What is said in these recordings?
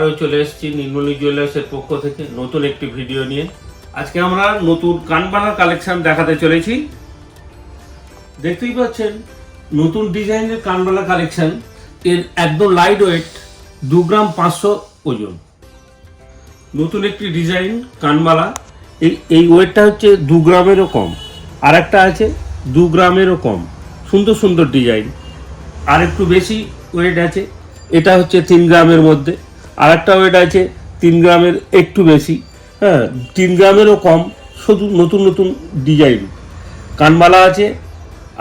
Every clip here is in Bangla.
আবারও চলে এসেছি নীলমণি জুয়েলার্সের পক্ষ থেকে নতুন একটি ভিডিও নিয়ে। আজকে আমরা নতুন কানবালার কালেকশন দেখাতে চলেছি। দেখতেই পাচ্ছেন নতুন ডিজাইনের কানবালা কালেকশন। এর একদম লাইট ওয়েট, 2 গ্রাম 500 ওজন। নতুন একটি ডিজাইন কানবালা। এই ওয়েটটা হচ্ছে 2 গ্রামেরও কম, আর একটা আছে 2 গ্রামেরও কম। সুন্দর সুন্দর ডিজাইন। আর একটু বেশি ওয়েট আছে, এটা হচ্ছে 3 গ্রামের মধ্যে। আর একটা ওয়েট আছে 3 গ্রামের একটু বেশি, 3 গ্রামেরও কম। শুধু নতুন নতুন ডিজাইন কানবালা আছে।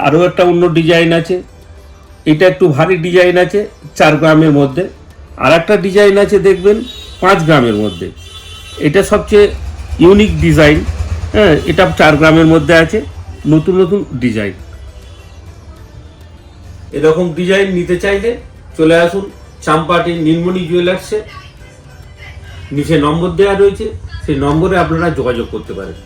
আরও একটা অন্য ডিজাইন আছে, এটা একটু ভারী ডিজাইন আছে 4 গ্রামের মধ্যে। আর একটা ডিজাইন আছে দেখবেন 5 গ্রামের মধ্যে। এটা সবচেয়ে ইউনিক ডিজাইন, এটা 4 গ্রামের মধ্যে আছে। নতুন নতুন ডিজাইন। এরকম ডিজাইন নিতে চাইলে চলে আসুন চাম্পাটি নীলমণি জুয়েলার্সে। নিচে নম্বর দেওয়া রয়েছে, সেই নম্বরে আপনারা যোগাযোগ করতে পারেন।